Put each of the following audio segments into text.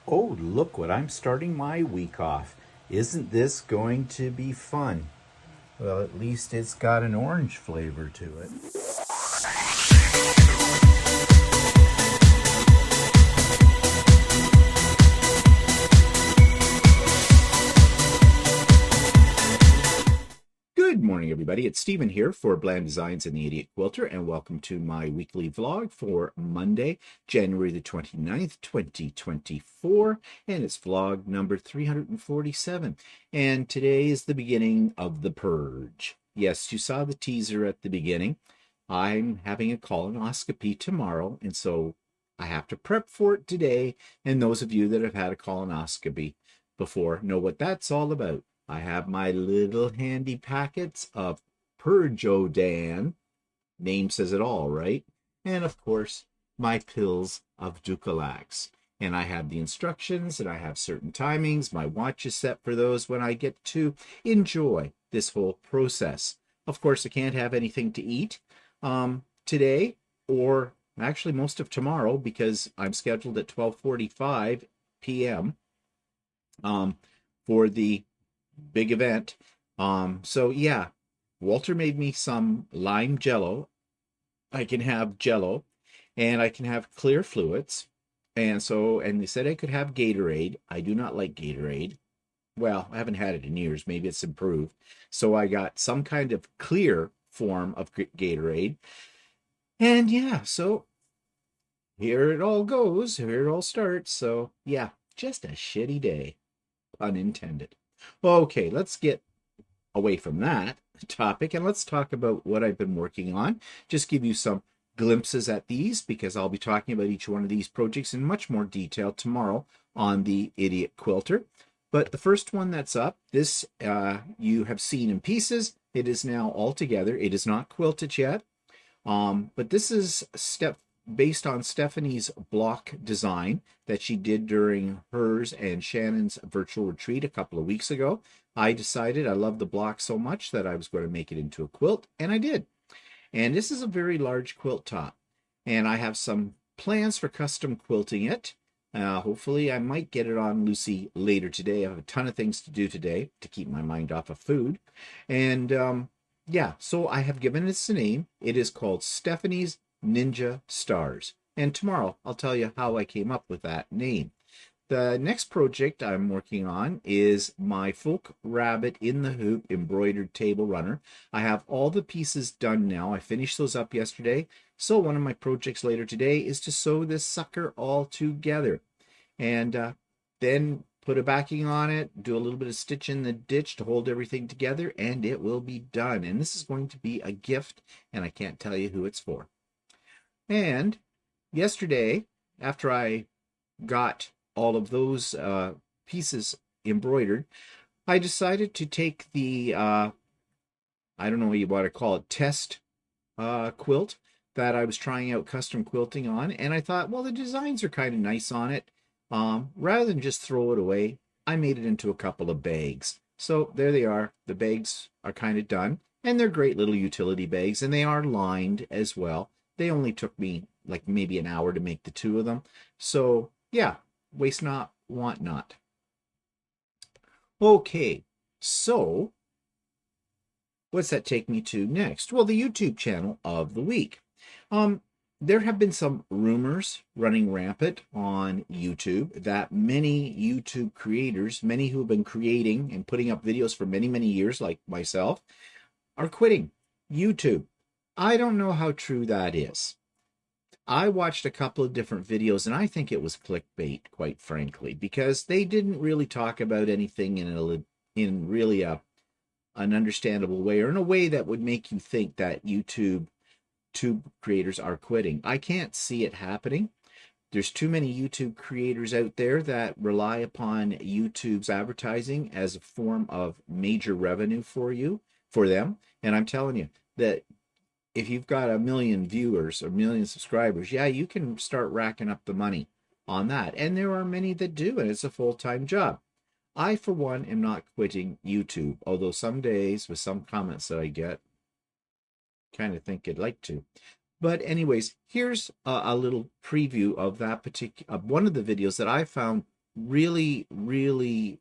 Oh, look what I'm starting my week off. Isn't this going to be fun? Well, at least it's got an orange flavor to it. Good morning, everybody. It's Stephen here for Bland Designs and the Idiot Quilter, and welcome to my weekly vlog for Monday, January the 29th, 2024, and it's vlog number 347. And today is the beginning of the purge. Yes, you saw the teaser at the beginning. I'm having a colonoscopy tomorrow, and so I have to prep for it today, and those of you that have had a colonoscopy before know what that's all about. I have my little handy packets of Purjodan. Name says it all, right? And of course, my pills of Dukalax. And I have the instructions and I have certain timings. My watch is set for those when I get to enjoy this whole process. Of course, I can't have anything to eat today, or actually most of tomorrow, because I'm scheduled at 12:45 p.m. For the big event. So yeah, Walter made me some lime jello. I can have jello and I can have clear fluids. And they said I could have Gatorade. I do not like Gatorade. Well, I haven't had it in years. Maybe it's improved. So I got some kind of clear form of Gatorade. And yeah, so here it all goes. Here it all starts. So yeah, just a shitty day, pun intended. Okay, let's get away from that topic and let's talk about what I've been working on. Just give you some glimpses at these because I'll be talking about each one of these projects in much more detail tomorrow on the Idiot Quilter. But the first one that's up, this you have seen in pieces. It is now all together. It is not quilted yet, but this is based on Stephanie's block design that she did during hers and Shannon's virtual retreat a couple of weeks ago. I decided I love the block so much that I was going to make it into a quilt, and I did. And this is a very large quilt top, and I have some plans for custom quilting it. Hopefully I might get it on Lucy later today. I have a ton of things to do today to keep my mind off of food. And yeah, so I have given this a name. It is called Stephanie's Ninja Stars. And tomorrow I'll tell you how I came up with that name. The next project I'm working on is my Folk Rabbit in the Hoop embroidered table runner. I have all the pieces done now. I finished those up yesterday. So one of my projects later today is to sew this sucker all together. And then put a backing on it, do a little bit of stitch in the ditch to hold everything together, and it will be done. And this is going to be a gift, and I can't tell you who it's for. And yesterday, after I got all of those pieces embroidered, I decided to take the, I don't know what you want to call it, test quilt that I was trying out custom quilting on. And I thought, well, the designs are kind of nice on it. Rather than just throw it away, I made it into a couple of bags. So there they are. The bags are kind of done. And they're great little utility bags. And they are lined as well. They only took me like maybe an hour to make the two of them. So yeah, waste not, want not. Okay, so what's that take me to next? Well, the YouTube channel of the week. There have been some rumors running rampant on YouTube that many YouTube creators, many who have been creating and putting up videos for many, many years, like myself, are quitting YouTube. I don't know how true that is. I watched a couple of different videos and I think it was clickbait, quite frankly, because they didn't really talk about anything in really an understandable way, or in a way that would make you think that YouTube creators are quitting. I can't see it happening. There's too many YouTube creators out there that rely upon YouTube's advertising as a form of major revenue for them. And I'm telling you that if you've got 1 million viewers or 1 million subscribers, yeah, you can start racking up the money on that. And there are many that do, and it's a full-time job. I, for one, am not quitting YouTube, although some days with some comments that I get, kind of think I'd like to. But anyways, here's a little preview of that particular one of the videos that I found really, really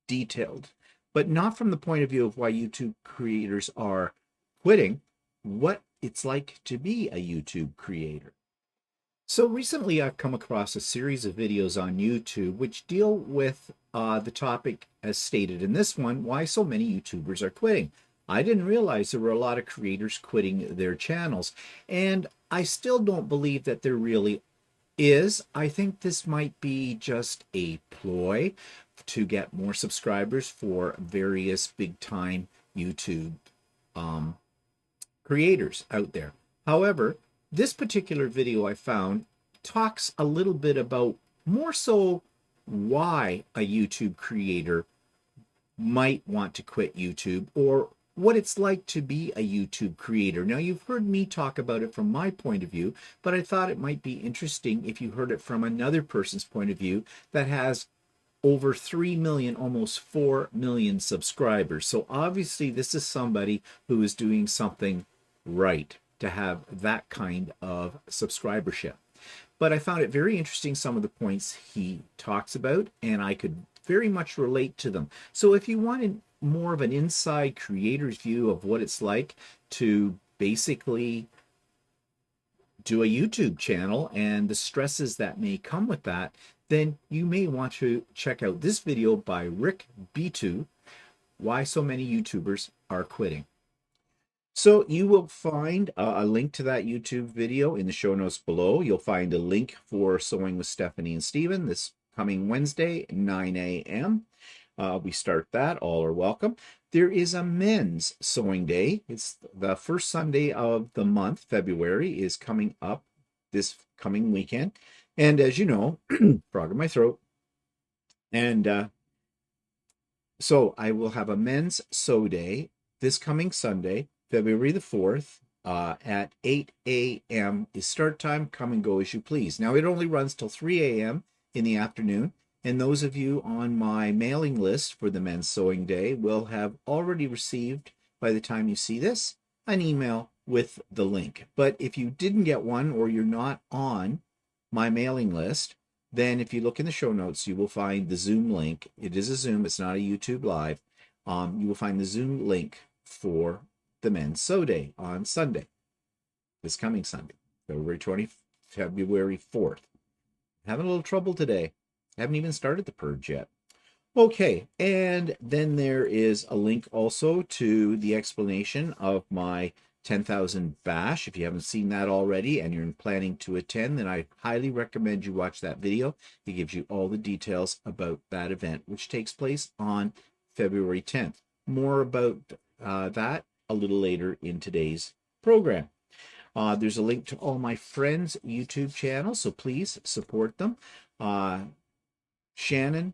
detailed, but not from the point of view of why YouTube creators are quitting, what it's like to be a YouTube creator. So recently I've come across a series of videos on YouTube which deal with the topic as stated in this one, why so many YouTubers are quitting. I didn't realize there were a lot of creators quitting their channels, and I still don't believe that there really is. I think this might be just a ploy to get more subscribers for various big time YouTube um, creators out there. However, this particular video I found talks a little bit about more so why a YouTube creator might want to quit YouTube, or what it's like to be a YouTube creator. Now, you've heard me talk about it from my point of view, but I thought it might be interesting if you heard it from another person's point of view that has over 3 million, almost 4 million subscribers. So obviously this is somebody who is doing something right to have that kind of subscribership. But I found it very interesting, some of the points he talks about, and I could very much relate to them. So if you wanted more of an inside creator's view of what it's like to basically do a YouTube channel and the stresses that may come with that, then you may want to check out this video by Rick B2, Why So Many YouTubers Are Quitting. So you will find a link to that YouTube video in the show notes below. You'll find a link for Sewing with Stephanie and Stephen this coming Wednesday, 9 a.m. We start that. All are welcome. There is a men's sewing day. It's the first Sunday of the month. February is coming up this coming weekend. And as you know, frog in my throat. And so I will have a men's sew day this coming Sunday, February the 4th, at 8 a.m. is start time. Come and go as you please. Now, it only runs till 3 a.m. in the afternoon. And those of you on my mailing list for the Men's Sewing Day will have already received, by the time you see this, an email with the link. But if you didn't get one, or you're not on my mailing list, then if you look in the show notes, you will find the Zoom link. It is a Zoom. It's not a YouTube Live. You will find the Zoom link for the Men's Sew Day on Sunday, this coming Sunday, February 4th. Having a little trouble today. Haven't even started the purge yet. Okay, and then there is a link also to the explanation of my 10,000 bash. If you haven't seen that already and you're planning to attend, then I highly recommend you watch that video. It gives you all the details about that event, which takes place on February 10th. More about that a little later in today's program. There's a link to all my friends' YouTube channels, so please support them. Shannon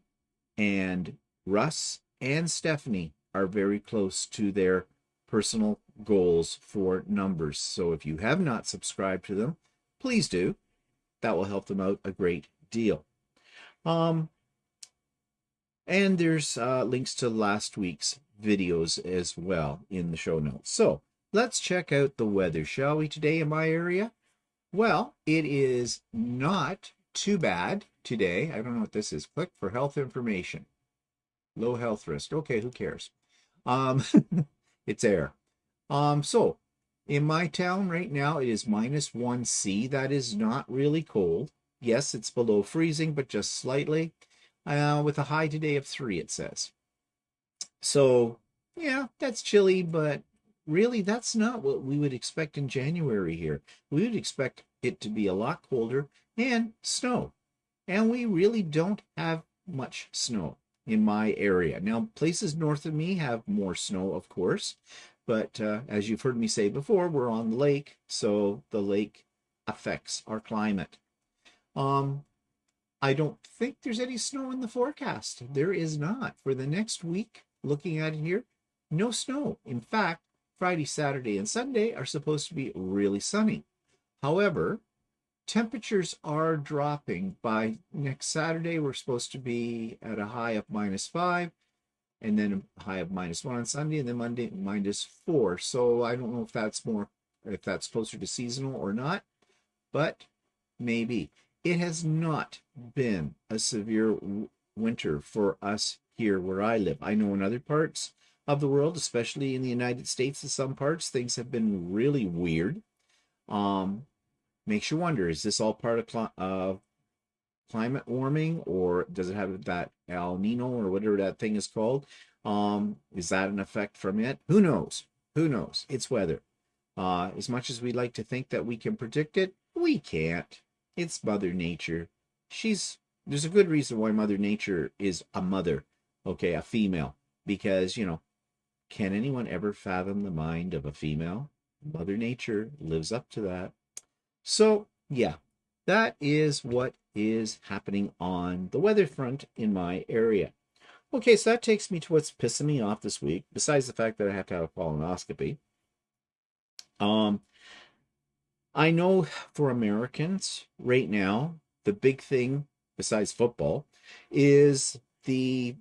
and Russ and Stephanie are very close to their personal goals for numbers. So if you have not subscribed to them, please do. That will help them out a great deal. And there's links to last week's videos as well in the show notes. So let's check out the weather, shall we, today in my area? Well, it is not too bad today. I don't know what this is. Click for health information. Low health risk. Okay, who cares? It's air. So in my town right now, it is -1°C. That is not really cold. Yes, it's below freezing, but just slightly. With a high today of 3, it says. So yeah, that's chilly, but really that's not what we would expect in January here. We would expect it to be a lot colder and snow. And we really don't have much snow in my area. Now, places north of me have more snow, of course, but as you've heard me say before, we're on the lake, so the lake affects our climate. I don't think there's any snow in the forecast. There is not. For the next week, looking at it here, no snow. In fact, Friday, Saturday, and Sunday are supposed to be really sunny. However, temperatures are dropping. By next Saturday, we're supposed to be at a high of -5, and then a high of -1 on Sunday, and then Monday -4. So I don't know if that's closer to seasonal or not, but maybe. it has not been a severe winter for us here where I live. I know in other parts of the world, especially in the United States, in some parts, things have been really weird. Um, Makes you wonder, is this all part of climate warming, or does it have that El Nino or whatever that thing is called? Is that an effect from it? Who knows? Who knows? It's weather. As much as we like to think that we can predict it, we can't. It's Mother Nature. There's a good reason why Mother Nature is a mother, okay, a female, because, can anyone ever fathom the mind of a female? Mother Nature lives up to that. So, yeah, that is what is happening on the weather front in my area. Okay, so that takes me to what's pissing me off this week, besides the fact that I have to have a colonoscopy. Um, I know for Americans right now, the big thing besides football is the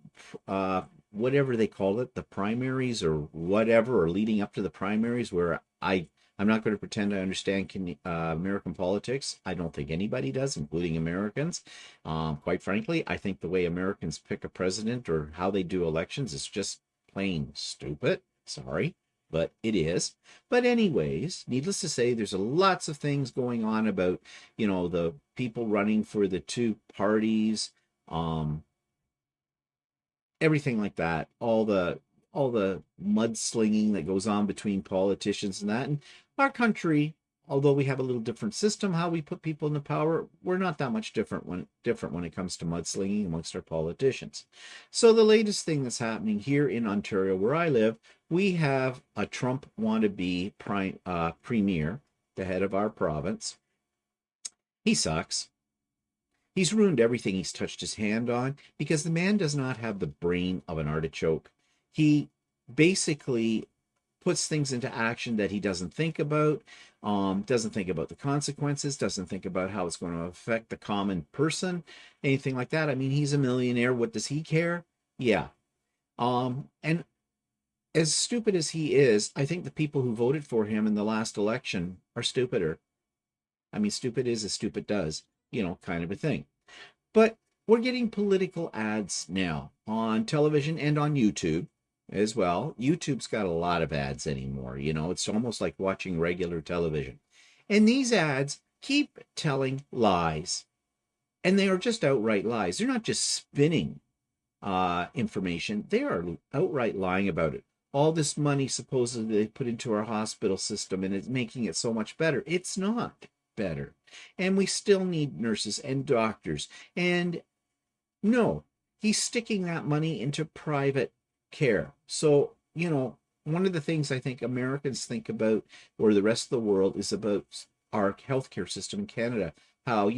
whatever they call it, the primaries or whatever, or leading up to the primaries, where I'm not going to pretend I understand American politics. I don't think anybody does, including Americans. Quite frankly, I think the way Americans pick a president or how they do elections is just plain stupid. Sorry, but it is. But anyways, needless to say, there's lots of things going on about, the people running for the two parties, um, everything like that, all the mudslinging that goes on between politicians and that. And our country, although we have a little different system how we put people into power, we're not that much different when it comes to mudslinging amongst our politicians. So the latest thing that's happening here in Ontario, where I live, we have a Trump wannabe premier, the head of our province. He sucks. He's ruined everything he's touched his hand on because the man does not have the brain of an artichoke. He basically puts things into action that he doesn't think about, doesn't think about the consequences, doesn't think about how it's going to affect the common person, anything like that. I mean, he's a millionaire. What does he care? Yeah. And as stupid as he is, I think the people who voted for him in the last election are stupider. I mean, stupid is as stupid does, kind of a thing. But we're getting political ads now on television and on YouTube as well. YouTube's got a lot of ads anymore. It's almost like watching regular television. And these ads keep telling lies. And they are just outright lies. They're not just spinning information, they are outright lying about it. All this money supposedly they put into our hospital system and it's making it so much better. It's not better. And we still need nurses and doctors. And no, he's sticking that money into private care. So, one of the things I think Americans think about, or the rest of the world, is about our healthcare system in Canada. How,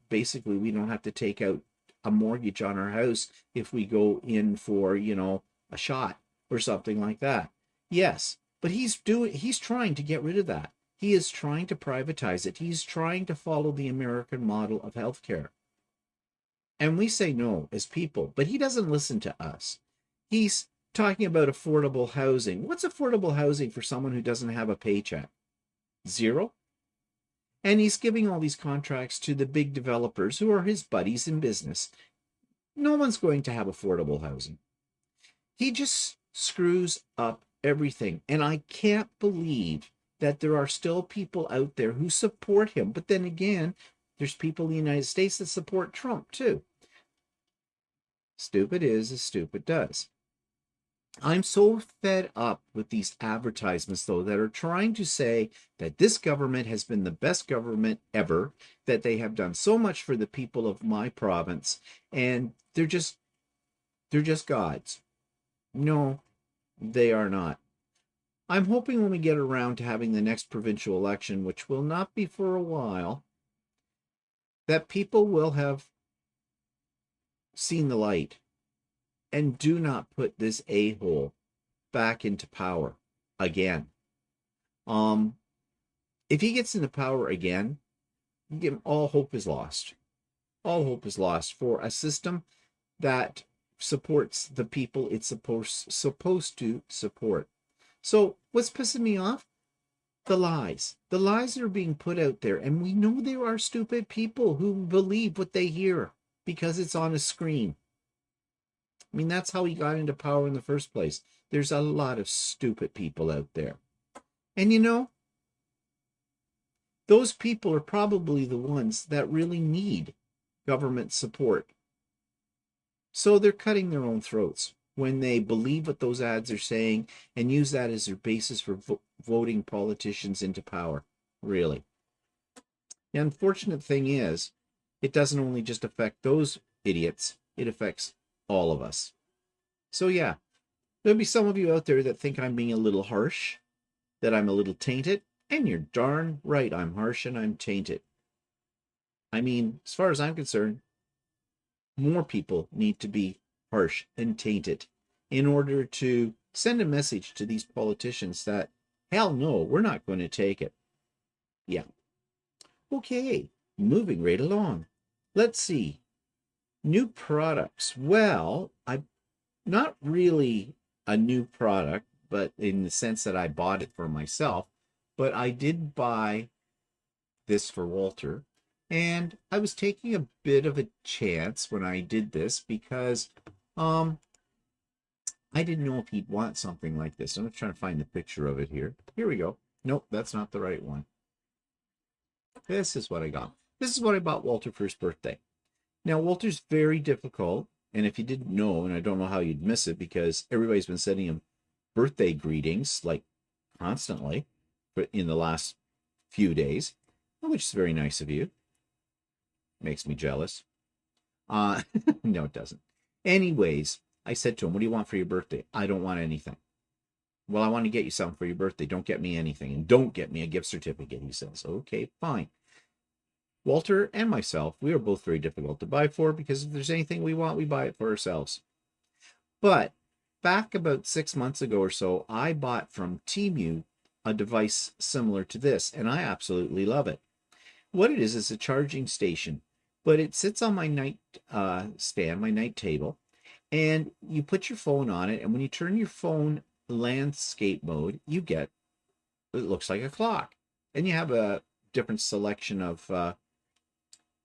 basically we don't have to take out a mortgage on our house if we go in for, a shot or something like that. Yes, but he's trying to get rid of that. He is trying to privatize it. He's trying to follow the American model of healthcare. And we say no as people, but he doesn't listen to us. He's talking about affordable housing. What's affordable housing for someone who doesn't have a paycheck? Zero. And he's giving all these contracts to the big developers who are his buddies in business. No one's going to have affordable housing. He just screws up everything. And I can't believe that there are still people out there who support him. But then again, there's people in the United States that support Trump too. Stupid is as stupid does. I'm so fed up with these advertisements, though, that are trying to say that this government has been the best government ever, that they have done so much for the people of my province, and they're just gods. No, they are not. I'm hoping when we get around to having the next provincial election, which will not be for a while, that people will have seen the light and do not put this a-hole back into power again. If he gets into power again, all hope is lost. All hope is lost for a system that supports the people it's supposed to support. So what's pissing me off? the lies that are being put out there. And we know there are stupid people who believe what they hear because it's on a screen. I mean, that's how he got into power in the first place. There's a lot of stupid people out there. And you know, those people are probably the ones that really need government support. So they're cutting their own throats when they believe what those ads are saying and use that as their basis for voting politicians into power. Really. The unfortunate thing is, it doesn't only just affect those idiots, it affects all of us. So yeah, there'll be some of you out there that think I'm being a little harsh, that I'm a little tainted, and you're darn right I'm harsh and I'm tainted. I mean, as far as I'm concerned, more people need to be harsh and tainted in order to send a message to these politicians that, hell no, we're not going to take it. Yeah. Okay, moving right along. Let's see. New products. Well, I'm not really a new product, but in the sense that I bought it for myself, but I did buy this for Walter. And I was taking a bit of a chance when I did this because I didn't know if he'd want something like this. I'm trying to find the picture of it here. Here we go. Nope, that's not the right one. This is what I got. This is what I bought Walter for his birthday. Now, Walter's very difficult, and if you didn't know, and I don't know how you'd miss it because everybody's been sending him birthday greetings, like, constantly in the last few days, which is very nice of you. Makes me jealous. No, it doesn't. Anyways, I said to him, what do you want for your birthday? I don't want anything. Well, I want to get you something for your birthday. Don't get me anything. And don't get me a gift certificate, he says. Okay, fine. Walter and myself, we are both very difficult to buy for because if there's anything we want, we buy it for ourselves. But back about 6 months ago or so, I bought from Temu a device similar to this, and I absolutely love it. What it is a charging station, but it sits on my night stand, my night table, and you put your phone on it, and when you turn your phone landscape mode, you get, it looks like a clock, and you have a different selection of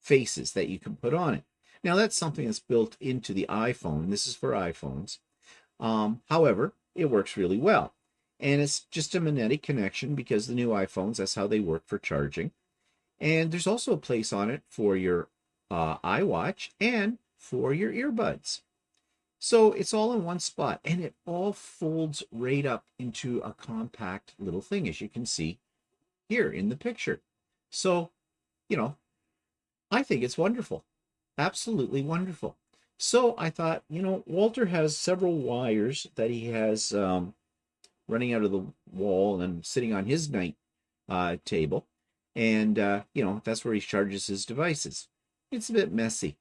faces that you can put on it. Now, that's something that's built into the iPhone. This is for iPhones. However, it works really well. And it's just a magnetic connection because the new iPhones, that's how they work for charging. And there's also a place on it for your iWatch and for your earbuds. So it's all in one spot, and it all folds right up into a compact little thing, as you can see here in the picture. So, you know, I think it's wonderful. Absolutely wonderful. So I thought, you know, Walter has several wires that he has running out of the wall and sitting on his night table. And, you know, that's where he charges his devices. It's a bit messy.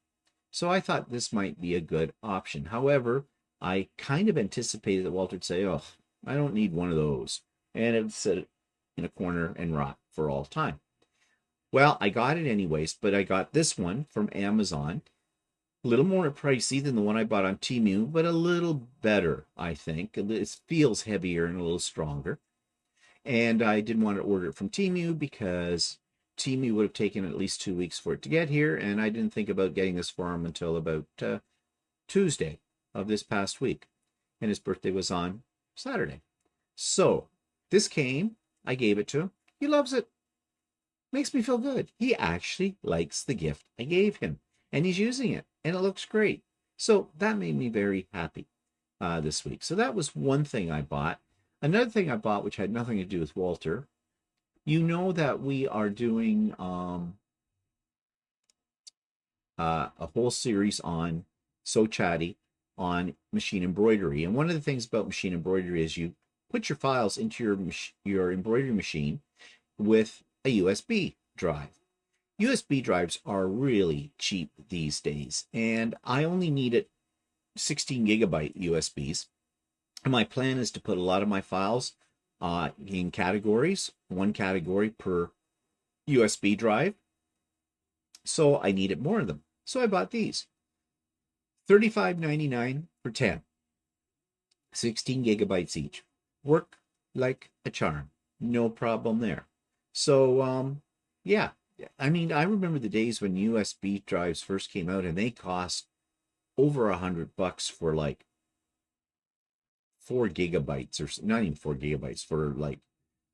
So I thought this might be a good option. However, I kind of anticipated that Walter would say, oh, I don't need one of those. And it would sit in a corner and rot for all time. Well, I got it anyways, but I got this one from Amazon. A little more pricey than the one I bought on Temu, but a little better, I think. It feels heavier and a little stronger. And I didn't want to order it from Temu because Temu would have taken at least 2 weeks for it to get here, and I didn't think about getting this for him until about Tuesday of this past week. And his birthday was on Saturday. So this came, I gave it to him. He loves it. Makes me feel good. He actually likes the gift I gave him, and he's using it, and it looks great. So that made me very happy this week. So that was one thing I bought. Another thing I bought, which had nothing to do with Walter, you know that we are doing a whole series on So Chatty on machine embroidery. And one of the things about machine embroidery is you put your files into your embroidery machine with a USB drive. USB drives are really cheap these days, and I only needed 16 gigabyte USBs. And my plan is to put a lot of my files in categories, one category per USB drive. So I needed more of them. So I bought these. $35.99 for 10. 16 gigabytes each. Work like a charm. no problem there. So, yeah, I mean, I remember the days when USB drives first came out and they cost over $100 for like 4 gigabytes, or not even 4 gigabytes, for like,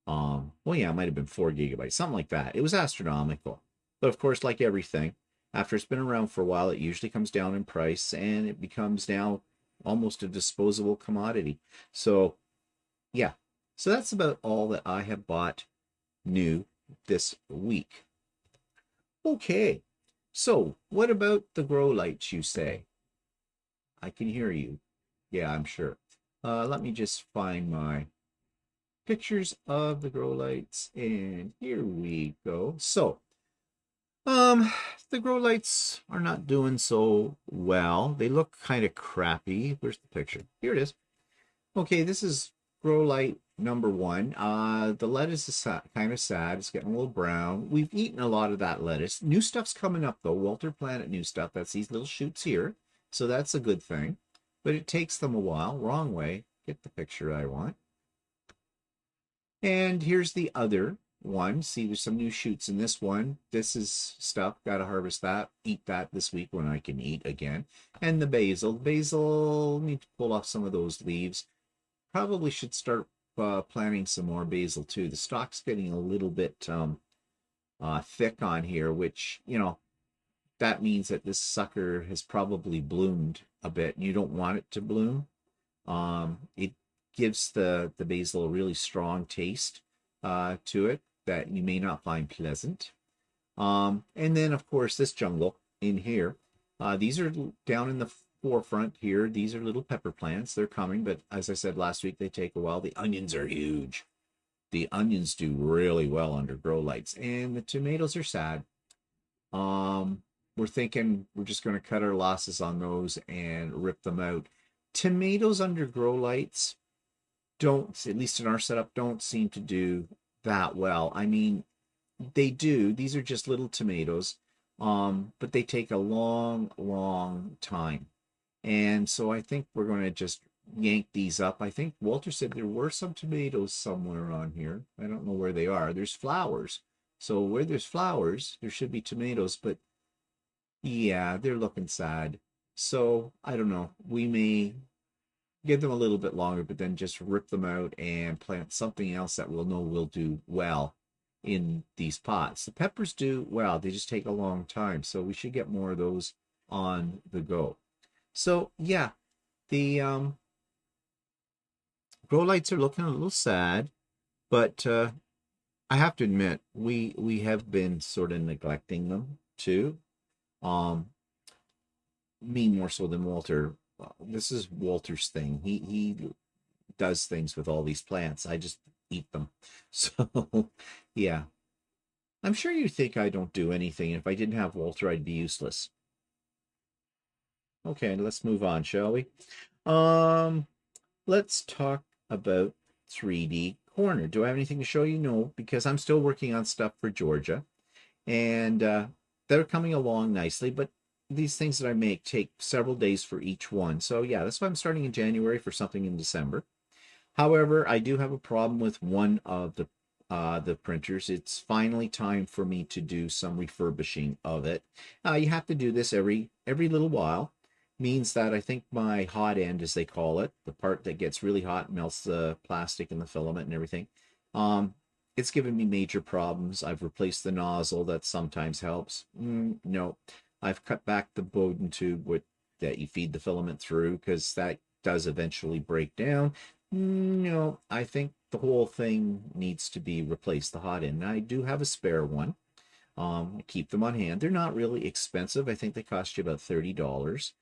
well, yeah, it might have been 4 gigabytes, something like that. It was astronomical. But of course, like everything, after it's been around for a while, it usually comes down in price and it becomes now almost a disposable commodity. So, yeah. So that's about all that I have bought new this week. Okay. So, what about the grow lights, you say? I can hear you. Yeah, I'm sure. Let me just find my pictures of the grow lights, and here we go. So, um, the grow lights are not doing so well. They look kind of crappy. Where's the picture? Here it is. Okay, this is grow light number one. The lettuce is kind of sad. It's getting a little brown. We've eaten a lot of that lettuce. New stuff's coming up though. Walter planted new stuff. That's these little shoots here. So that's a good thing. But it takes them a while. Wrong way. Get the picture I want. And here's the other one. See, there's some new shoots in this one. This is stuff. Got to harvest that. Eat that this week when I can eat again. And the basil. Basil, need to pull off some of those leaves. Probably should start planting some more basil too. The stalk's getting a little bit thick on here, which, you know, that means that this sucker has probably bloomed a bit, and you don't want it to bloom. It gives the basil a really strong taste to it that you may not find pleasant. And then, of course, this jungle in here. These are down in the forefront here. These are little pepper plants. They're coming, but as I said last week, they take a while. The onions are huge. The onions do really well under grow lights, and the tomatoes are sad. We're thinking we're just going to cut our losses on those and rip them out. Tomatoes under grow lights don't, at least in our setup, don't seem to do that well. I mean, they do. These are just little tomatoes, but they take a long time. And so I think we're going to just yank these up. I think Walter said there were some tomatoes somewhere on here. I don't know where they are. There's flowers. So where there's flowers, there should be tomatoes, but yeah, they're looking sad. So I don't know. We may give them a little bit longer, but then just rip them out and plant something else that we'll know will do well in these pots. The peppers do well. They just take a long time. So we should get more of those on the go. So yeah, the grow lights are looking a little sad, but I have to admit we have been sort of neglecting them too. Um, Me more so than Walter. This is Walter's thing. He does things with all these plants. I just eat them. So yeah, I'm sure you think I don't do anything. If I didn't have Walter, I'd be useless. Okay, let's move on, shall we? Um, let's talk about 3D Corner. Do I have anything to show you? No, because I'm still working on stuff for Georgia, and they're coming along nicely, but these things that I make take several days for each one. So yeah, that's why I'm starting in January for something in December. However, I do have a problem with one of the printers. It's finally time for me to do some refurbishing of it. You have to do this every little while. Means that I think my hot end, as they call it, the part that gets really hot, melts the plastic and the filament and everything, it's given me major problems. I've replaced the nozzle. That sometimes helps. No, I've cut back the Bowden tube that you feed the filament through, because that does eventually break down. No, I think the whole thing needs to be replaced, the hot end. I do have a spare one. Keep them on hand. They're not really expensive. I think they cost you about $30.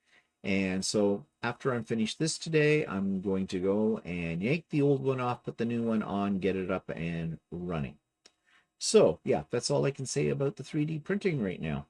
And so after I'm finished this today, I'm going to go and yank the old one off, put the new one on, get it up and running. So yeah, that's all I can say about the 3D printing right now.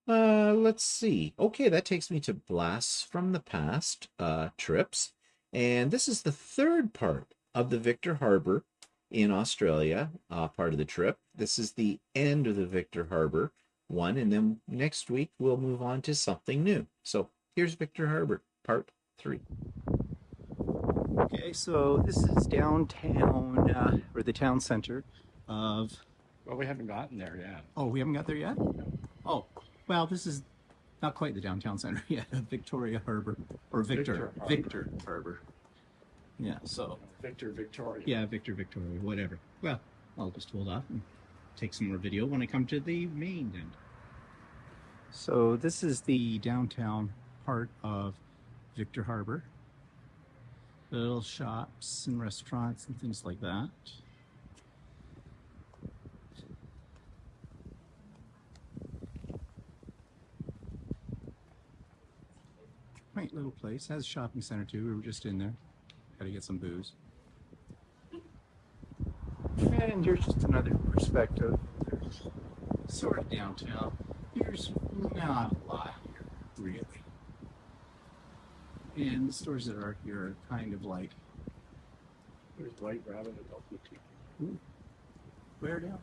Let's see. Okay, that takes me to Blasts from the Past trips. And this is the third part of the Victor Harbor in Australia part of the trip. This is the end of the Victor Harbor one, and then next week we'll move on to something new. So here's Victor Harbor, part 3. Okay, so this is downtown, or the town center of... Well, we haven't gotten there yet. Oh, we haven't got there yet? Oh, well, this is not quite the downtown center yet, Victoria Harbor, or Victor Harbor. Yeah, so... Victor Victoria. Yeah, Victor Victoria, whatever. Well, I'll just hold off and take some more video when I come to the main end. So this is the downtown part of Victor Harbor. Little shops and restaurants and things like that. Quaint little place. Has a shopping center too. We were just in there. Gotta get some booze. And here's just another perspective. There's sort of downtown. There's not a lot here, really. And the stores that are here are kind of like... There's White Rabbit Adult Boutique. Ooh. Where down?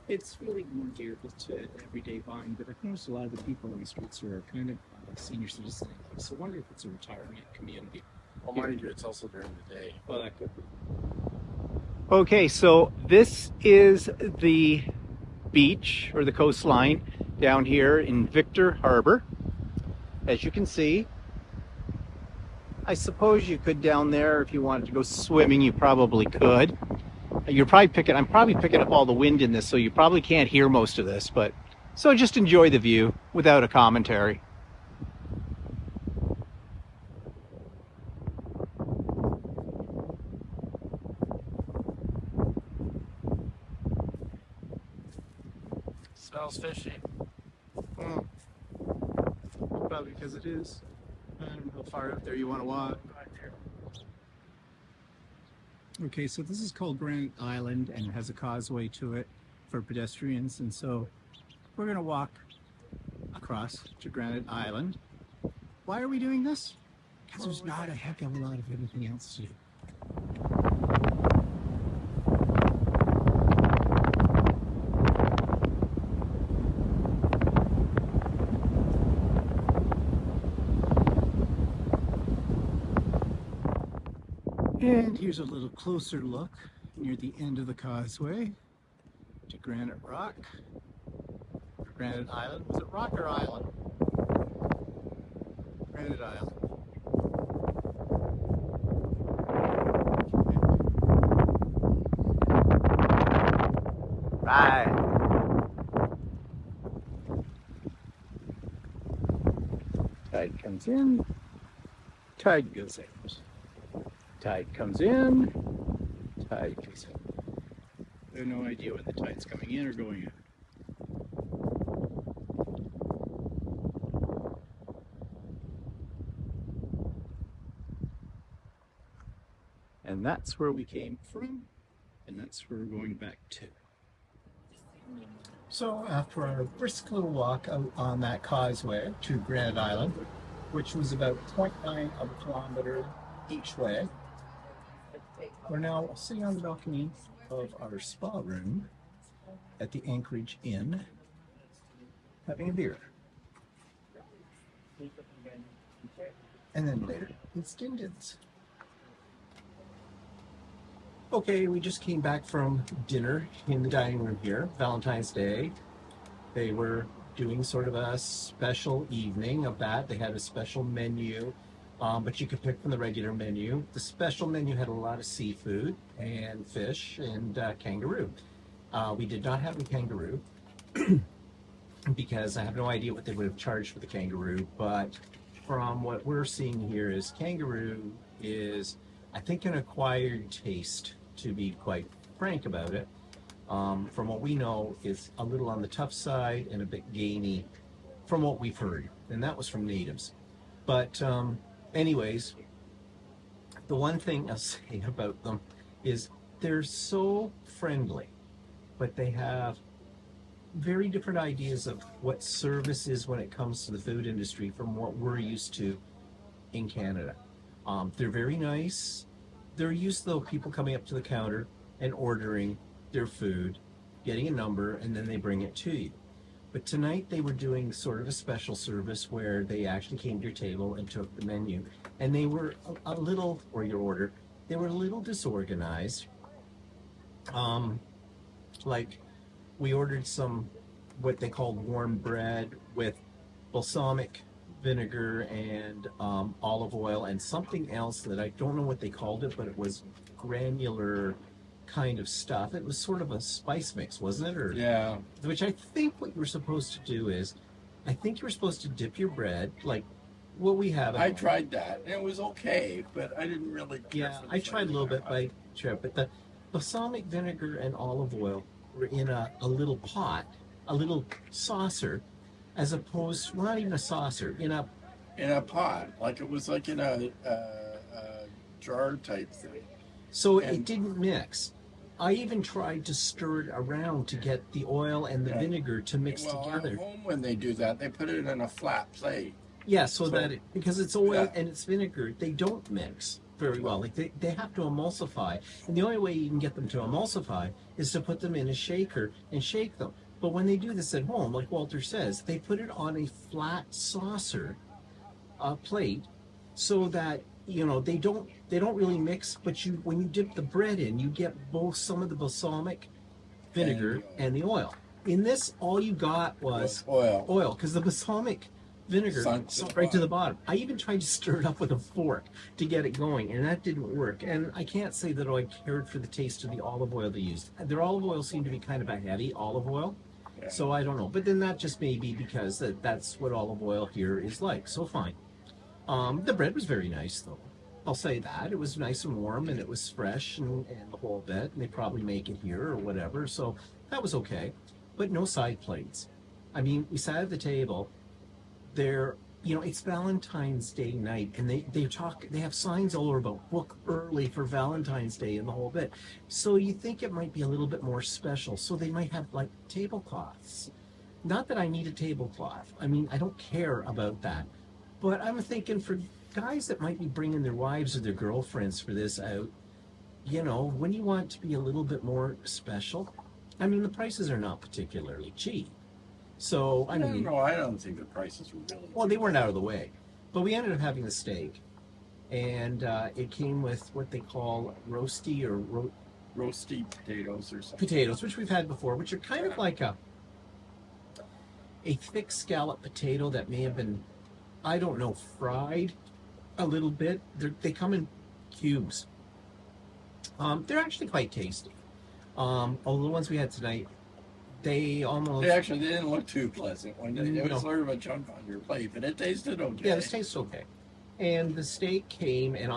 It's really more geared to everyday buying, but I've noticed a lot of the people on the streets are kind of senior citizens. So I wonder if it's a retirement community. Well, mind you, it's also during the day. Well, that could be. Okay, so this is the beach or the coastline down here in Victor Harbor. As you can see, I suppose you could down there if you wanted to go swimming, you probably could. I'm probably picking up all the wind in this, so you probably can't hear most of this, but so just enjoy the view without a commentary. Smells fishy. Probably because it is. I don't know how far up there you want to walk. Okay, so this is called Granite Island and it has a causeway to it for pedestrians, and so we're going to walk across to Granite Island. Why are we doing this? Because there's not a heck of a lot of anything else to do. And here's a little closer look near the end of the causeway to Granite Rock, or Granite Island. Was it rock or island? Granite Island. Right. Tide comes in, tide goes out. Tide comes in, tide goes out. I have no idea when the tide's coming in or going out. And that's where we came from, and that's where we're going back to. So after our brisk little walk out on that causeway to Granite Island, which was about 0.9 of a kilometer each way, we're now sitting on the balcony of our spa room at the Anchorage Inn, having a beer. And then later, it's Dingens. Okay, we just came back from dinner in the dining room here, Valentine's Day. They were doing sort of a special evening of that. They had a special menu. But you could pick from the regular menu. The special menu had a lot of seafood and fish and kangaroo. We did not have the kangaroo because I have no idea what they would have charged for the kangaroo. But from what we're seeing here is kangaroo is, I think, an acquired taste, to be quite frank about it. From what we know, is a little on the tough side and a bit gamey from what we've heard. And that was from natives. But anyways, the one thing I'll say about them is they're so friendly, but they have very different ideas of what service is when it comes to the food industry from what we're used to in Canada. They're very nice. They're used, though, people coming up to the counter and ordering their food, getting a number, and then they bring it to you. But tonight they were doing sort of a special service where they actually came to your table and took the menu. And they were a little, or your order, they were a little disorganized. Like we ordered some, what they called warm bread with balsamic vinegar and olive oil and something else that I don't know what they called it, but it was granular kind of stuff. It was sort of a spice mix, wasn't it? Or Yeah. which I think what you were supposed to do is, I think you were supposed to dip your bread like what we have. At I home. tried that. It was okay, but I didn't really care Yeah, for the I tried a little flavor bit that much. by trip, but the balsamic vinegar and olive oil were in a little pot, a little saucer, as opposed, well, not even a saucer, in a, In a pot, like it was like in a jar type thing. so And- it didn't mix. I even tried to stir it around to get the oil and the Yeah. vinegar to mix Well, together. at home when they do that, they put it in a flat plate. Yeah, so So- that it, because it's oil Yeah. and it's vinegar, they don't mix very well. Like they have to emulsify, and the only way you can get them to emulsify is to put them in a shaker and shake them. But when they do this at home, like Walter says, they put it on a flat saucer plate, so that they don't really mix. But when you dip the bread in, you get both some of the balsamic vinegar and the oil. In this, all you got was Oil. because the balsamic vinegar Sunk to sunk the right to the bottom. I even tried to stir it up with a fork to get it going, and that didn't work. And I can't say that I cared for the taste of the olive oil they used. Their olive oil seemed to be kind of a heavy olive oil, Yeah. so I don't know. But then that just may be because that's what olive oil here is like. So fine. The bread was very nice, though. I'll say that. It was nice and warm, and it was fresh and the whole bit. And they probably make it here or whatever, so that was okay. But no side plates. I mean, we sat at the table. It's Valentine's Day night, and they have signs all over about book early for Valentine's Day and the whole bit. So you think it might be a little bit more special. So they might have like tablecloths. Not that I need a tablecloth. I mean, I don't care about that. But I'm thinking for guys that might be bringing their wives or their girlfriends for this out, when you want to be a little bit more special, I mean, the prices are not particularly cheap. So, I mean, No, I don't think the prices were really. well, they weren't out of the way. But we ended up having the steak, and it came with what they call roasty or roasty potatoes or something. potatoes, which we've had before, which are kind of like a thick scallop potato that may have been, I don't know, fried a little bit. They come in cubes. They're actually quite tasty. Although the ones we had tonight, they They didn't look too pleasant. It No. was sort of a chunk on your plate, but it tasted okay. Yeah, this tastes okay. And the steak came, and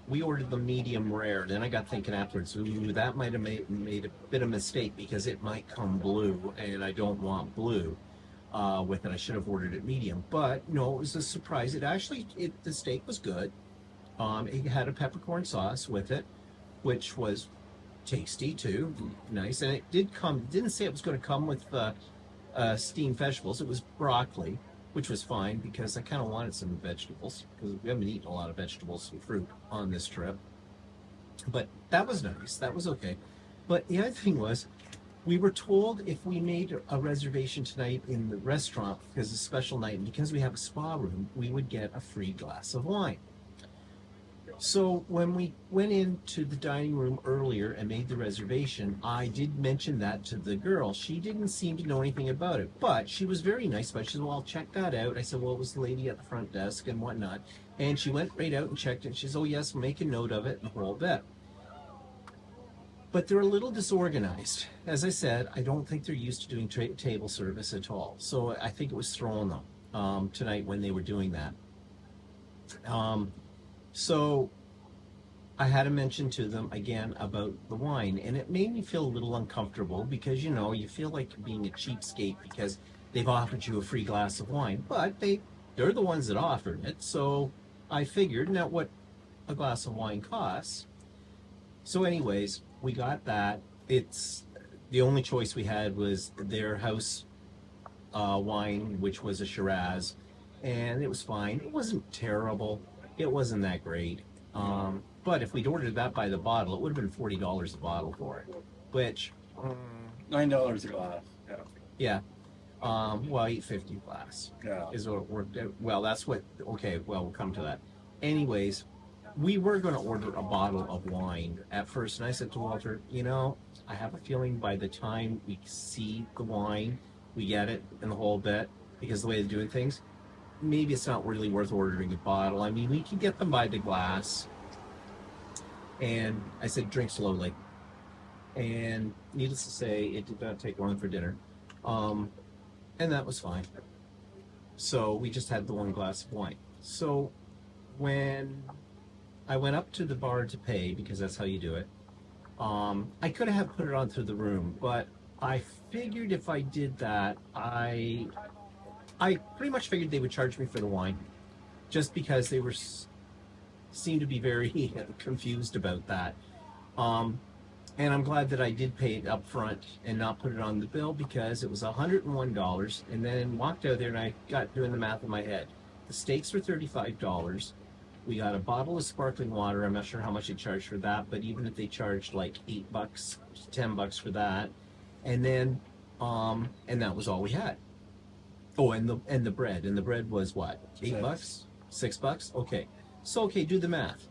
we ordered the medium rare. Then I got thinking afterwards, ooh, that might have made a bit of mistake because it might come blue, and I don't want blue with it. I should have ordered it medium. But no, it was a surprise. The steak was good. It had a peppercorn sauce with it, which was tasty too, nice. And it didn't say it was going to come with steamed vegetables. It was broccoli, which was fine because I kind of wanted some vegetables because we haven't eaten a lot of vegetables and fruit on this trip. But that was nice. That was okay. But the other thing was, we were told if we made a reservation tonight in the restaurant because it's a special night and because we have a spa room, we would get a free glass of wine. So when we went into the dining room earlier and made the reservation, I did mention that to the girl. She didn't seem to know anything about it, but she was very nice about it. She said, well, I'll check that out. I said, well, it was the lady at the front desk and whatnot. And she went right out and checked it. She said, oh, yes, make a note of it and the whole bit. But they're a little disorganized. As I said, I don't think they're used to doing table service at all. So I think it was throwing them tonight when they were doing that. So I had to mention to them again about the wine, and it made me feel a little uncomfortable because, you feel like you're being a cheapskate because they've offered you a free glass of wine, but they're the ones that offered it. So I figured, now what a glass of wine costs. So anyways, we got that. It's the only choice we had was their house wine, which was a Shiraz, and it was fine. It wasn't terrible. It wasn't that great. But if we'd ordered that by the bottle, it would have been $40 a bottle for it. Which, $9 a glass. Yeah. yeah. Well, 850 glass Yeah. is what it worked out. Well, that's what. Okay, well, we'll come to that. Anyways, we were going to order a bottle of wine at first, and I said to Walter, you know, I have a feeling by the time we see the wine, we get it and the whole bit, because the way they're doing things, maybe it's not really worth ordering a bottle. I mean, we can get them by the glass. And I said, drink slowly. And needless to say, it did not take long for dinner. Um, and that was fine. So we just had the one glass of wine. So when I went up to the bar to pay, because that's how you do it, I could have put it on through the room, but I figured if I did that, I pretty much figured they would charge me for the wine, just because they were seemed to be very confused about that. Um, and I'm glad that I did pay it up front and not put it on the bill, because it was $101, and then walked out there and I got doing the math in my head. The steaks were $35. We got a bottle of sparkling water. I'm not sure how much they charged for that, but even if they charged like $8, $10 for that, and then and that was all we had. Oh, and the bread. And the bread was what? $8? $6? Okay. So okay, do the math.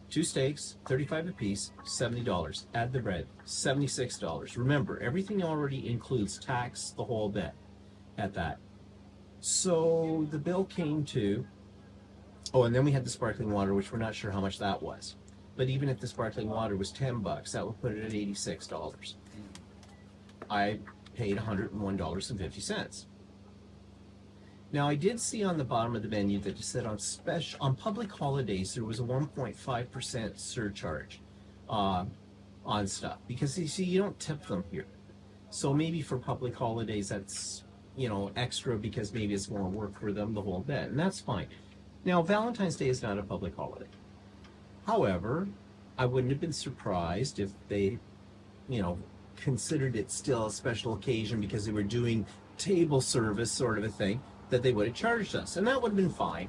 Two steaks, 35 apiece, $70. Add the bread, $76. Remember, everything already includes tax, the whole bit at that. So the bill came to, oh, and then we had the sparkling water, which we're not sure how much that was. But even if the sparkling water was $10, that would put it at $86. I paid $101.50. Now, I did see on the bottom of the menu that it said on public holidays there was a 1.5% surcharge on stuff, because you see, you don't tip them here. So maybe for public holidays that's, you know, extra, because maybe it's more work for them, the whole bit, and that's fine. Now, Valentine's Day is not a public holiday. However, I wouldn't have been surprised if they, you know, considered it still a special occasion because they were doing table service sort of a thing, that they would have charged us, and that would have been fine.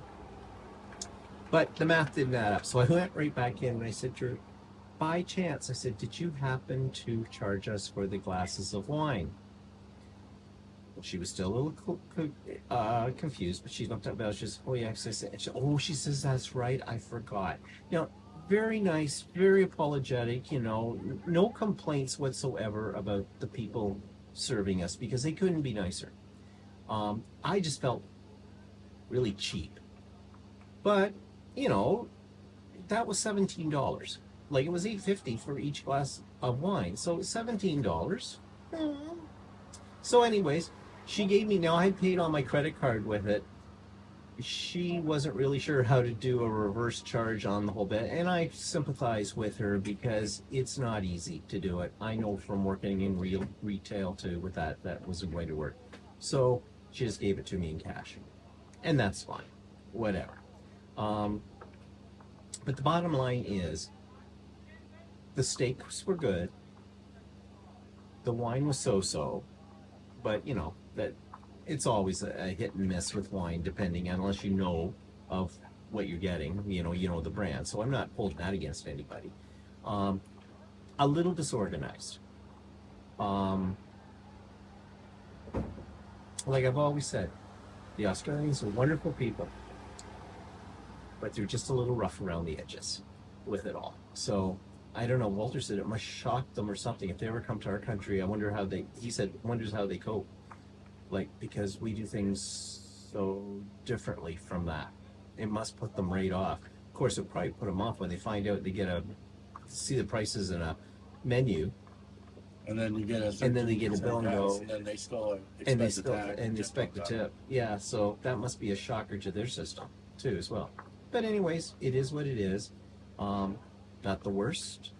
But the math didn't add up. So I went right back in and I said to her, by chance, I said, did you happen to charge us for the glasses of wine? She was still a little confused, but she looked up and she says, oh yeah, she says, that's right, I forgot. You know, very nice, very apologetic, you know, no complaints whatsoever about the people serving us, because they couldn't be nicer. I just felt really cheap. But, you know, that was $17. Like, it was $8.50 for each glass of wine. So $17. So anyways, she gave me, now I had paid on my credit card with it. She wasn't really sure how to do a reverse charge on the whole bit, and I sympathize with her, because it's not easy to do it. I know from working in retail too, with that wasn't going to work. So she just gave it to me in cash, and that's fine, whatever. But the bottom line is, the steaks were good, the wine was so-so, but you know that it's always a hit and miss with wine, depending, unless you know of what you're getting, you know the brand. So I'm not holding that against anybody. A little disorganized. Like I've always said, the Australians are wonderful people, but they're just a little rough around the edges with it all. So I don't know. Walter said it must shock them or something if they ever come to our country. I wonder how he said, wonders how they cope. Like, because we do things so differently from that. It must put them right off. Of course, it'll probably put them off when they find out see the prices in a menu. And then you get a and then they get a bill and go, and then they still expect the tip. Yeah, so that must be a shocker to their system too, as well. But anyways, it is what it is. Not the worst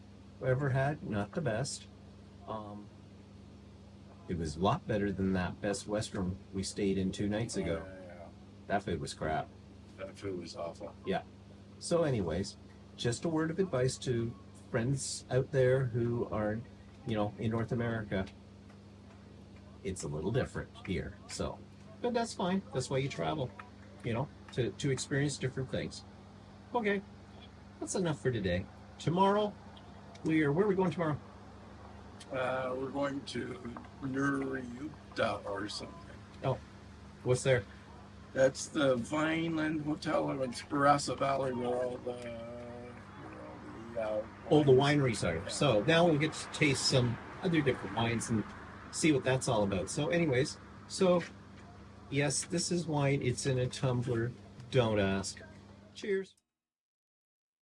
I ever had, not the best. It was a lot better than that Best Western we stayed in 2 nights ago. Yeah. That food was crap. That food was awful. Yeah. So anyways, just a word of advice to friends out there who are, you know, in North America. It's a little different here. So, but that's fine. That's why you travel, you know, to experience different things. Okay. That's enough for today. Tomorrow, where are we going tomorrow? We're going to Nuriyuta or something. Oh, what's there? That's the Vineland Hotel in Barossa Valley, where all the Oh, the wines. wineries are. Yeah. So now we'll get to taste some other different wines and see what that's all about. So, anyways, so yes, this is wine. It's in a tumbler. Don't ask. Cheers.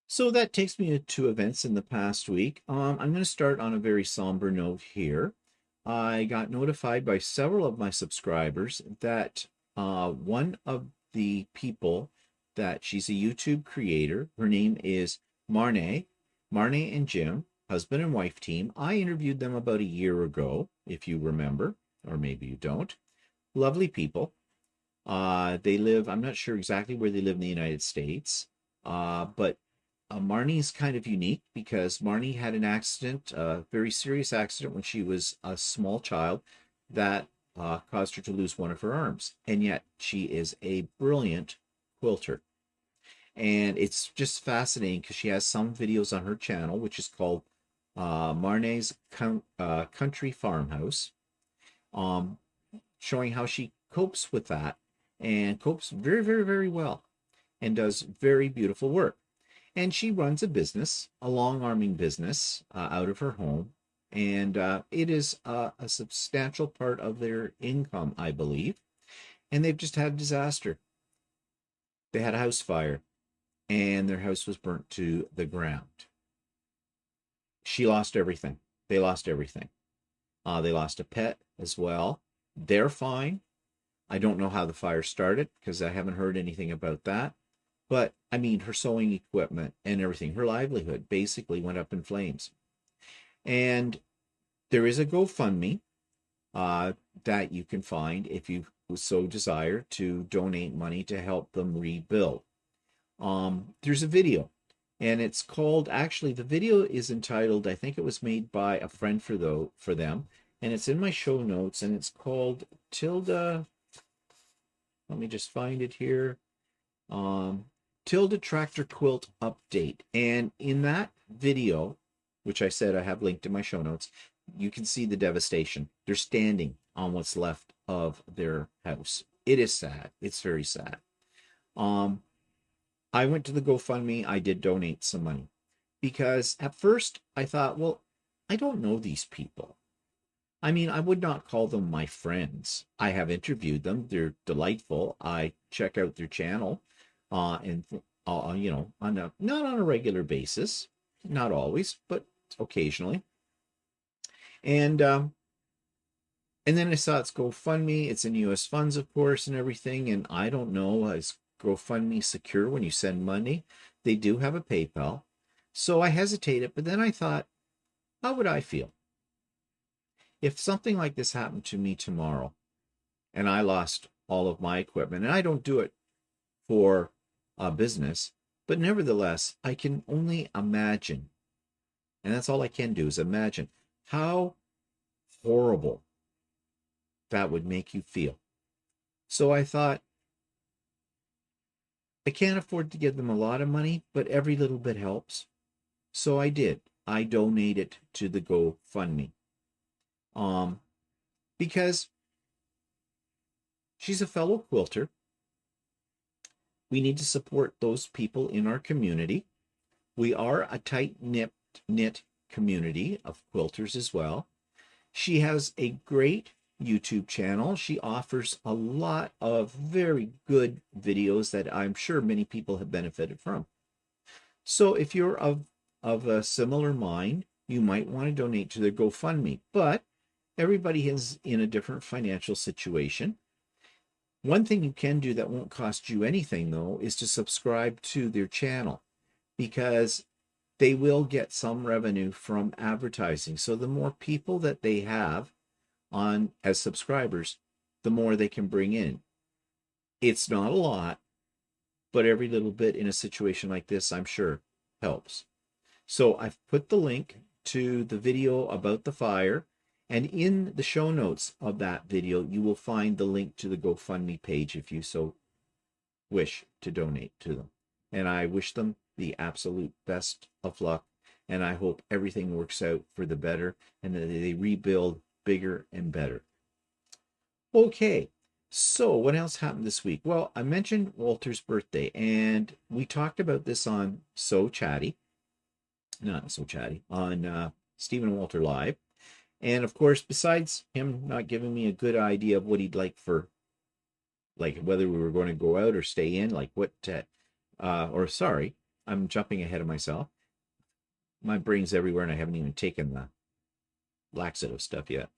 So that takes me to two events in the past week. I'm going to start on a very somber note here. I got notified by several of my subscribers that one of the people that she's a YouTube creator, her name is Marne, Marne and Jim, husband and wife team. I interviewed them about a year ago, if you remember, or maybe you don't. Lovely people. They live, I'm not sure exactly where they live in the United States, but Marnie's kind of unique because Marnie had an accident, a very serious accident when she was a small child that caused her to lose one of her arms. And yet she is a brilliant quilter. And it's just fascinating because she has some videos on her channel, which is called Marnie's Country Farmhouse, um, showing how she copes with that and copes very, very, very well and does very beautiful work. And she runs a business, a long arming business out of her home. And it is a substantial part of their income, I believe. And they've just had a disaster. They had a house fire and their house was burnt to the ground. She lost everything. They lost everything. They lost a pet as well. They're fine. I don't know how the fire started because I haven't heard anything about that. But I mean, her sewing equipment and everything, her livelihood basically went up in flames. And there is a GoFundMe that you can find if you so desire to donate money to help them rebuild. There's a video, and it's called, actually, the video is entitled, I think it was made by a friend for them, and it's in my show notes, and it's called Tilda. Let me just find it here. Um, Tilda Tractor Quilt Update. And in that video, which I said I have linked in my show notes, you can see the devastation. They're standing on what's left of their house. It is sad. It's very sad. Um, I went to the GoFundMe. I did donate some money because at first I thought, well, I don't know these people. I mean, I would not call them my friends. I have interviewed them. They're delightful. I check out their channel, and on a not on a regular basis, not always, but occasionally. And then I saw it's GoFundMe. It's in U.S. funds, of course, and everything. And I don't know, is GoFundMe secure when you send money? They do have a PayPal, so I hesitated. But then I thought, how would I feel if something like this happened to me tomorrow and I lost all of my equipment? And I don't do it for a business, but nevertheless, I can only imagine, and that's all I can do is imagine how horrible that would make you feel. So I thought, I can't afford to give them a lot of money, but every little bit helps. So I did. I donated to the GoFundMe. Because she's a fellow quilter. We need to support those people in our community. We are a tight knit community of quilters as well. She has a great YouTube channel. She offers a lot of very good videos that I'm sure many people have benefited from. So if you're of a similar mind, you might want to donate to their GoFundMe. But everybody is in a different financial situation. One thing you can do that won't cost you anything, though, is to subscribe to their channel, because they will get some revenue from advertising. So the more people that they have on as subscribers, the more they can bring in. It's not a lot, but every little bit in a situation like this, I'm sure, helps. So I've put the link to the video about the fire, and in the show notes of that video, you will find the link to the GoFundMe page if you so wish to donate to them. And I wish them the absolute best of luck, and I hope everything works out for the better and that they rebuild bigger and better. Okay, So, what else happened this week? Well, I mentioned Walter's birthday, and we talked about this on So Chatty, not So Chatty, on Stephen and Walter Live. And of course, besides him not giving me a good idea of what he'd like for, like whether we were going to go out or stay in, like what, or sorry, I'm jumping ahead of myself. My brain's everywhere, and I haven't even taken the laxative stuff yet.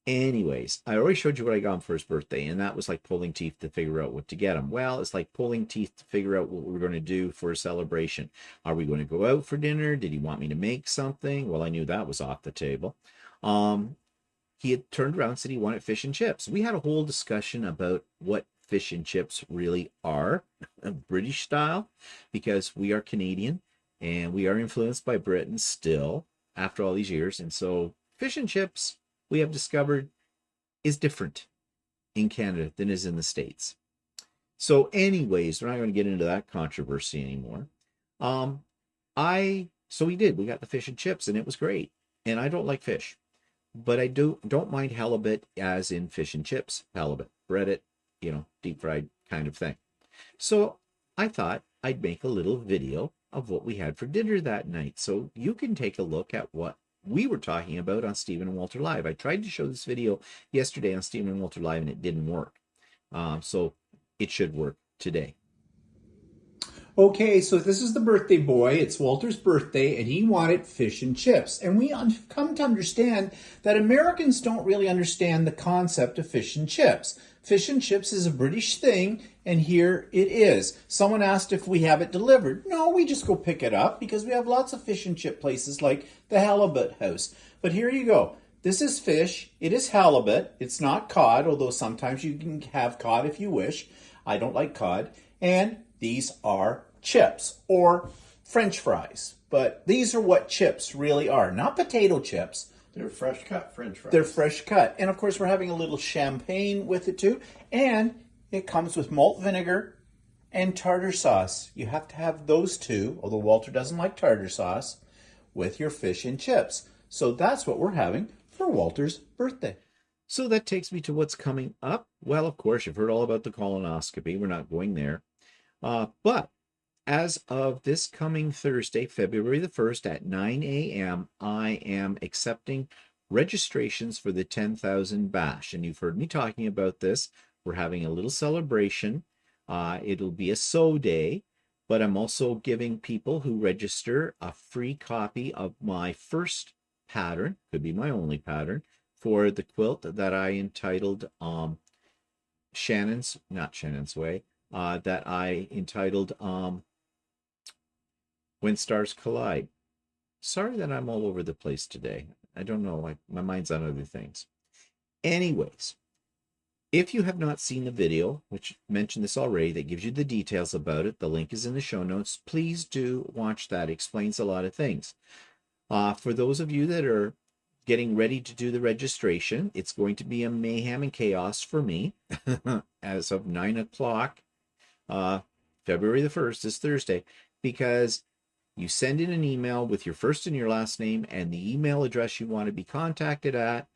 Anyways, I already showed you what I got him for his birthday, and that was like pulling teeth to figure out what to get him. Well, it's like pulling teeth to figure out what we're going to do for a celebration. Are we going to go out for dinner? Did he want me to make something? Well, I knew that was off the table. He had turned around and said he wanted fish and chips. We had a whole discussion about what fish and chips really are, British style, because we are Canadian and we are influenced by Britain still after all these years. And so fish and chips, we have discovered, is different in Canada than is in the States. So anyways, we're not going to get into that controversy anymore. So we did. We got the fish and chips, and it was great. And I don't like fish, but I don't mind halibut, as in fish and chips, halibut, bread it, deep fried kind of thing. So I thought I'd make a little video of what we had for dinner that night, so you can take a look at what we were talking about on Stephen and Walter Live. I tried to show this video yesterday on Stephen and Walter Live, and it didn't work. So it should work today. Okay, so this is the birthday boy. It's Walter's birthday, and he wanted fish and chips. And we come to understand that Americans don't really understand the concept of fish and chips. Fish and chips is a British thing, and here it is. Someone asked if we have it delivered. No, we just go pick it up because we have lots of fish and chip places like the Halibut House. But here you go. This is fish. It is halibut. It's not cod, although sometimes you can have cod if you wish. I don't like cod. And these are chips or French fries. But these are what chips really are, not potato chips. They're fresh cut French fries. They're fresh cut. And of course, we're having a little champagne with it too. And it comes with malt vinegar and tartar sauce. You have to have those two, although Walter doesn't like tartar sauce, with your fish and chips. So that's what we're having for Walter's birthday. So that takes me to what's coming up. Well, of course, you've heard all about the colonoscopy. We're not going there. But as of this coming Thursday, February the 1st at 9 a.m., I am accepting registrations for the 10,000 bash. And you've heard me talking about this. We're having a little celebration. It'll be a sew day, but I'm also giving people who register a free copy of my first pattern, could be my only pattern, for the quilt that I entitled Shannon's Way, that I entitled When Stars Collide. Sorry that I'm all over the place today. I don't know, my mind's on other things. Anyways, if you have not seen the video, which mentioned this already, that gives you the details about it, the link is in the show notes. Please do watch that. It explains a lot of things. For those of you that are getting ready to do the registration, it's going to be a mayhem and chaos for me as of 9 o'clock. February the 1st is Thursday, because you send in an email with your first and your last name and the email address you want to be contacted at,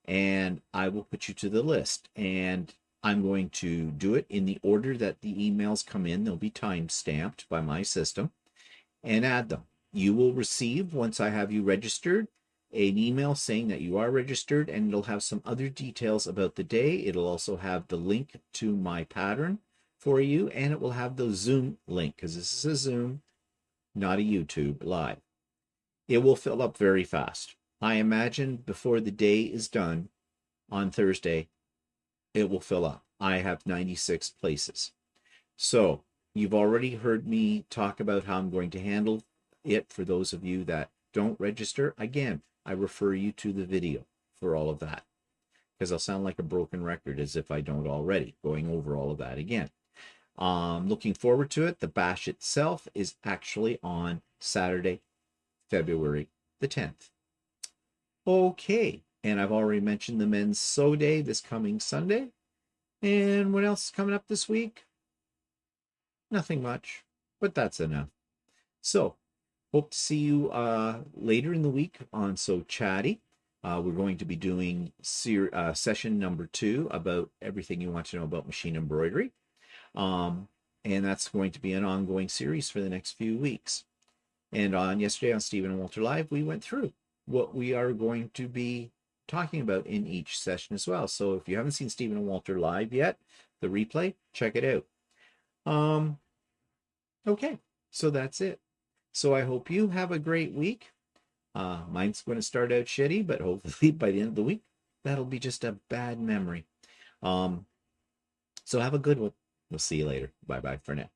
and I will put you to the list. And I'm going to do it in the order that the emails come in. They'll be time stamped by my system, and add them. You will receive, once I have you registered, an email saying that you are registered, and it'll have some other details about the day. It'll also have the link to my pattern for you, and it will have the Zoom link, because this is a Zoom, not a YouTube live. It will fill up very fast. I imagine before the day is done on Thursday, it will fill up. I have 96 places. So you've already heard me talk about how I'm going to handle it. For those of you that don't register, again, I refer you to the video for all of that, because I'll sound like a broken record as if I don't already, going over all of that again. Looking forward to it. The bash itself is actually on Saturday, February the 10th. Okay, and I've already mentioned the men's sew day this coming Sunday. And what else is coming up this week? Nothing much, but that's enough. So, hope to see you later in the week on So Chatty. We're going to be doing session number 2 about everything you want to know about machine embroidery. And that's going to be an ongoing series for the next few weeks. And yesterday on Stephen and Walter Live, we went through what we are going to be talking about in each session as well. So if you haven't seen Stephen and Walter Live yet, the replay, check it out. Okay, so that's it. So I hope you have a great week. Mine's going to start out shitty, but hopefully by the end of the week, that'll be just a bad memory. So have a good one. We'll see you later. Bye-bye for now.